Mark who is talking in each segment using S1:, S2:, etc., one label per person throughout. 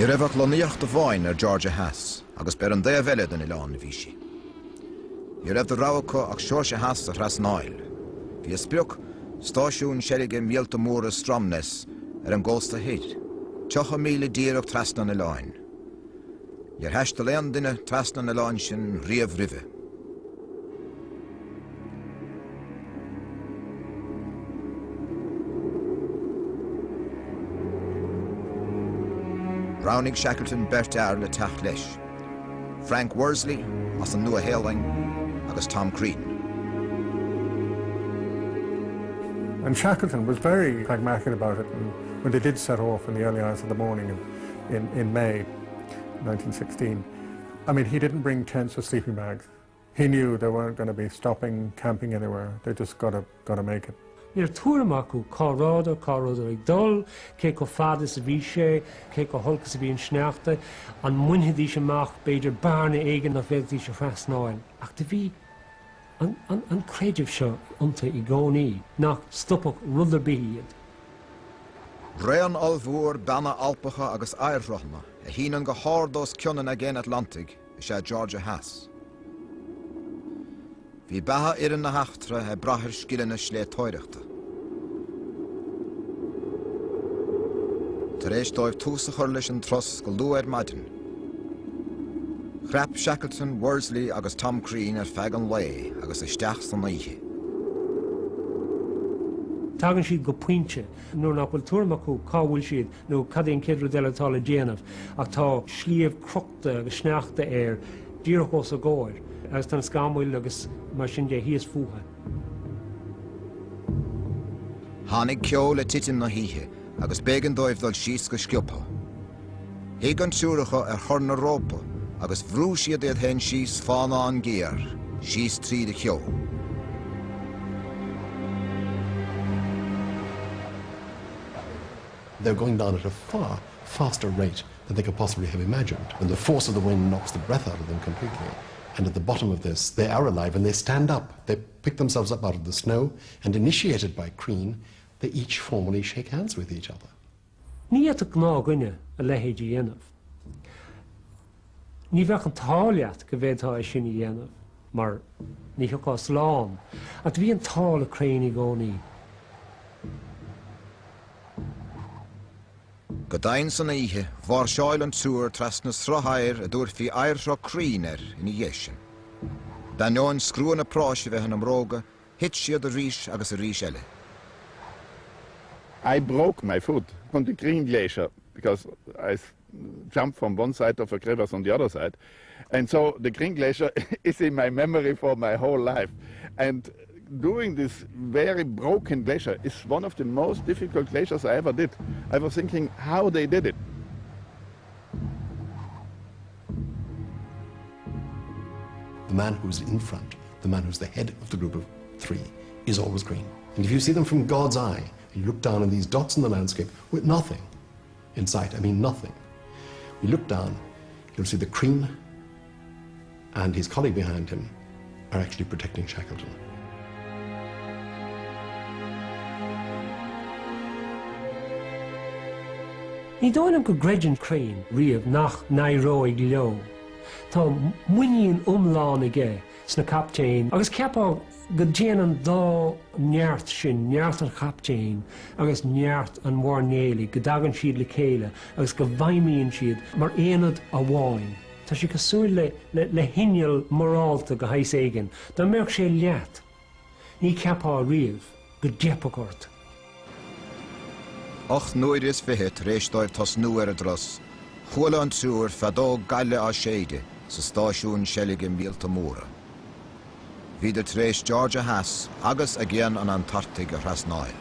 S1: Ní raibh loníocht a bháin Georgia Haas, agus ber an dé bheile den Ileán bhí si. Ní raibh de ráhacha ach seoirse Haas a Thrasnáil. Bhí spiúch stáisiún seirige mílta móra Stromness an ggósta hid. 2,000 díreach trasna na Ileáin. Níor heiste léon duine trasna na Ileáin sin riamh ribhe. Browning Shackleton bert le tacht leis. Frank Worsley as an nua héalaing agus Tom Crean.
S2: And Shackleton was very pragmatic about it, and when they did set off in the early hours of the morning in May 1916, I mean, he didn't bring tents or sleeping bags. He knew they weren't going to be stopping, camping anywhere. They just got to make it.
S3: Níor túramach go cáráda ag dul, cé go fada sa bhí sé, cé go holca sa bhíon sneachta, an muinthidí semach beidir barna éigean nach bheithtí se Thrasnáil. Ach de bhí an créidimh seo ionta I gcónaí nach stoppach rudar bíhiad.
S1: Réan almhór banna alpacha agus airrochna, a hínan go hárdós cionan agén Atlantic, sé Georgia Haas. Bhí batha iran na hachtra a brathir scileanna slé toireachta. Tar éis dóibh túsa chuir leis an tros go luair maidin. Chreap Shackleton, Worsley agus Tom Crean feadh an lé agus isteach san naoithe.
S3: Tagann siad go puinte, nuair nach bhfuil túramach go cábhfuil siad nó cadéon céadú deiletála déanamh ach tá slíomh crochta agus sneachta díreach os a gáir. Agus tan scamhfuil agus mar sin dé híos fuatha.
S1: Tháinig ceol le titim na híthe, agus bégan dóibh dul síos go sciobtha. Hiag an siúracha chur na rópa, agus bhrú siad iad hen síos fána an géar, síos tríd a cheol.
S4: They're going down at a far faster rate than they could possibly have imagined, when the force of the wind knocks the breath out of them completely. And at the bottom of this, they are alive and they stand up. They pick themselves up out of the snow, and initiated by Crean, they each formally shake hands with each other.
S3: Ní a gná gine a lehéidí dhéanamh. Ní bheadh an tálaíocht go bhéadtá é sin dhéanamh, mar ní choá sláán, ach bhí an tála Crean I gcónaí.
S1: Go dain san ihe, bhar seáil an túr tras na srothair a dúir fi airthrá Crean in I dhéisin. Dainneoin scrúan na práise bheith an amróga, hit siad a rís agus a rís eile.
S5: I broke my foot on the Crean glacier because I jumped from one side of a crevasse on the other side. And so the Crean glacier is in my memory for my whole life. And doing this very broken glacier is one of the most difficult glaciers I ever did. I was thinking how they did it.
S4: The man who's in front, the man who's the head of the group of three, is always Crean. And if you see them from God's eye, you look down on these dots in the landscape with nothing in sight, I mean nothing. You look down, you'll see that Crean and his colleague behind him are actually protecting Shackleton.
S3: Ní dóinam go greideann Crean riamh nach naróigh leo. Tá muiníonn umláin aige sna captéin, agus ceapá go déanann dá neart sin, neart an captéin, agus neart an mórnéala, go dagann siad le chéile, agus go bhaimíonn siad mar éanad a bháin. Tá si go súil le hinneal morálta go hais éigean, dá mbeadh sé leat. Ní ceapá riamh go deapagort.
S1: Och nuair is fiche rééis dóibh tas nuair a dros, chuala an túr fadó gaile á séide sa stáisiún seillige mílta móra. Bhí de tréis Georgia Haas agus a gceann an Antarctic a Thrasnáil.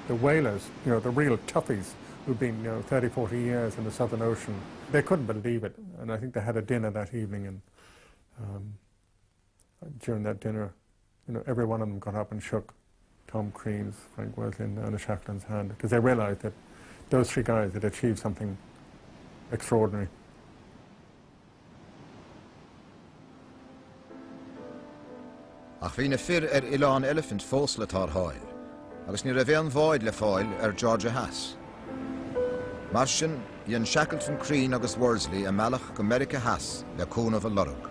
S2: The whalers, the real toughies who'd been 30, 40 years in the Southern Ocean, they couldn't believe it. And I think they had a dinner that evening, and during that dinner, every one of them got up and shook Tom Crean's, Frank Worsley and Anna Shackleton's hand, because they realized that those three guys had achieved something extraordinary.
S1: Ach bhí na fir Ileán Elephant fós le tar háil, agus ní ra bhéan bháid le fáil Georgia Haas. Mar sin, íon Shackleton, Crean agus Worsley a meallach go America Haas le cúnamh a lorug.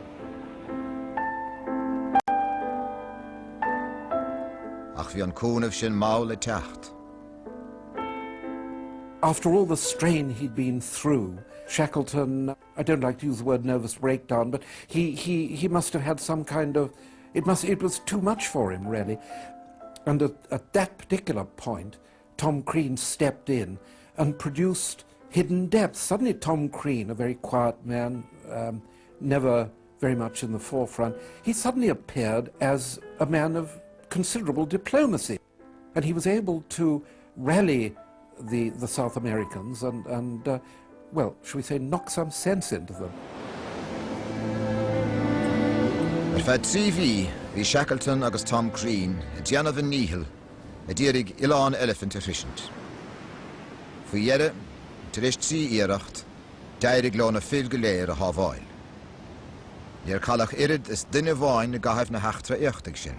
S1: Ach bhí an cúnamh sin maul le teacht.
S6: After all the strain he'd been through, Shackleton, I don't like to use the word nervous breakdown, but he must have had some kind of, it was too much for him, really. And at that particular point, Tom Crean stepped in and produced Hidden Depths. Suddenly Tom Crean, a very quiet man, never very much in the forefront, he suddenly appeared as a man of considerable diplomacy. And he was able to rally the South Americans and well, shall we say, knock some sense into them.
S1: Fed CV, hí Shackleton agus Tom Crean, a déanamh an níhil, a dírig Ileán elephant efficient. Faoi dheire, tar éis trí iarracht, deirig lán a fil go léir a hábháil. Níor callach irid is duine bháin na gaibh na heachtra éachtaigh sin.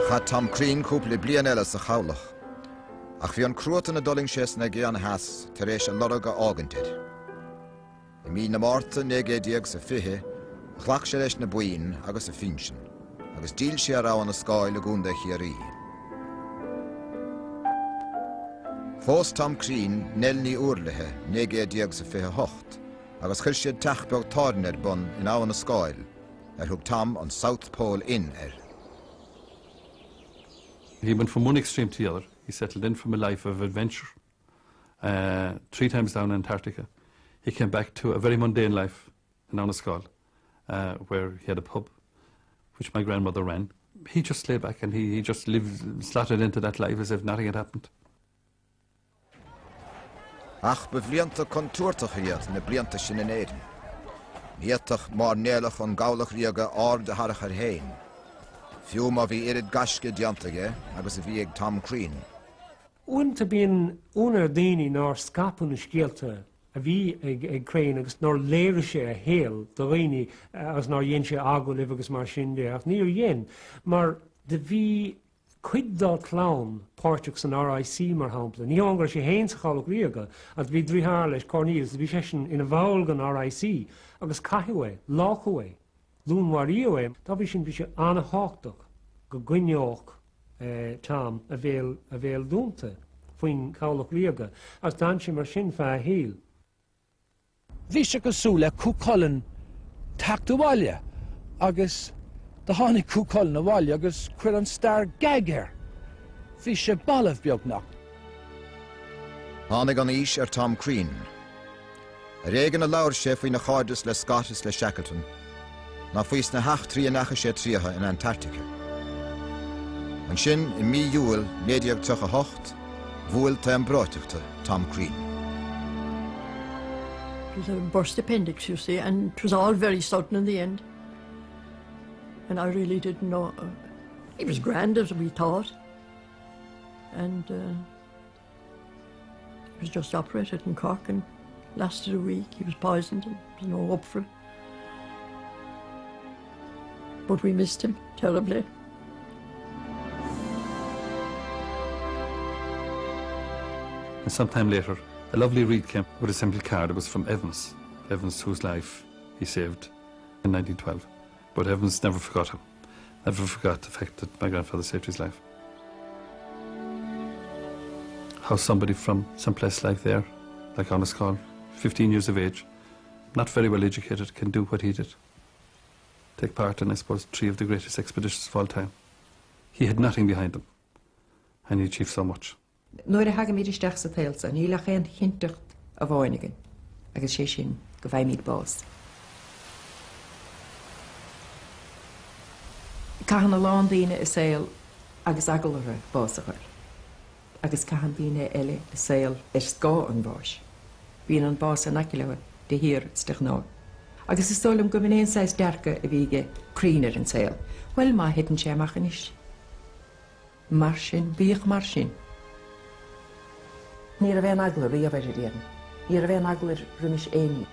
S1: Chad Tom Crean cúpla bliain eile sa chabhlach, ach bhí an cruatan na dulling sé na Gcéan Haas tar éis a lorug a ágantir. I mí na Márta 19 sa fiche, chlach sé leis na buin agus a finsin, agus díl sé a rá na scáil a gúnda chiarí. Fós Tom Crean nelní úrlathe 19 sa fiche hocht, agus chuir siad teachbeag táirn bun in áhan na scáil, thug Tom an South Pole Inn
S7: He went from one extreme to the other. He settled in from a life of adventure, 3 times down in Antarctica. He came back to a very mundane life in Anascal, where he had a pub, which my grandmother ran. He just lay back and he just slotted into that life as if nothing had happened.
S1: Ach bevlianta contourtach hiad na blianta sin in éirin. Níatach mar nélach an gálach riaga ár de harach ar héin. Fiú má bhí irid gasce diantaige agus a bhí ag Tom Crean.
S3: Uanta bíon únar daoine ná scapan na scéalta a bhí ag Crean agus ná léire sé a héal do dhaoine agus ná dhéon sé agóibh agus mar sin de ach níor dhéon. Mar de bhí cuid dá clán páirteach san RIC mar hampla. Ní angar sé héin sa chalach riaga a bhí dríthar leis Cornelius, bhí sé sin ina bháil gan RIC agus caihué, láchué. Lúnhaío tá bhí sin bhí sé anna háach go gcuineoch Tom a bhéal dúnta faoin chabhlach riaga as dan sé mar sin feadh híal.
S8: Bhí sé go súla cúcollan teacht bháile agus de tháinig cúcollan na bháile agus chuir an star gaigéir. Bhí sé ballamh beagnach.
S1: Tháinig an ís ar Tom Crean. A régan a labhair sé faoin na chádas le Scottis le Shackleton. Na fuis na hacht trí nacha sé tríocha in Antarctica. An sin I mí júil 1908 bhuail ta an bráiteachta Tom Crean.
S9: It was a burst appendix, you see, and it was all very sudden in the end. And I really didn't know. He was grand as we thought. And he was just operated in Cork and lasted a week. He was poisoned and there was no hope for him. But we missed him terribly.
S7: And sometime later, a lovely reed came with a simple card. It was from Evans, whose life he saved in 1912. But Evans never forgot him, never forgot the fact that my grandfather saved his life. How somebody from some place like there, like Anascal, 15 years of age, not very well educated, can do what he did. Take part in, I suppose, 3 of the greatest expeditions of all time. He had nothing behind him, and he achieved so much.
S10: Nuair a haga míid isteach sa tailsa, ní le chéan hintecht a bháinigin, agus sé sin go bhaid míad bás. Cahan a lán daoine is saoil agus agalra bás a chuir, agus cahan daoine eile is saoil scá an bás. Bhíon an bás an acileha de hir stich ná. Agus is tólam go minion sais dearca a bhíige Creanar an saoil. Well, má hitan sé amachchan is. Mar sin, bích mar sin. Ní a bheith agla rí a bheith rian. Ní a bheith agla rumis éini.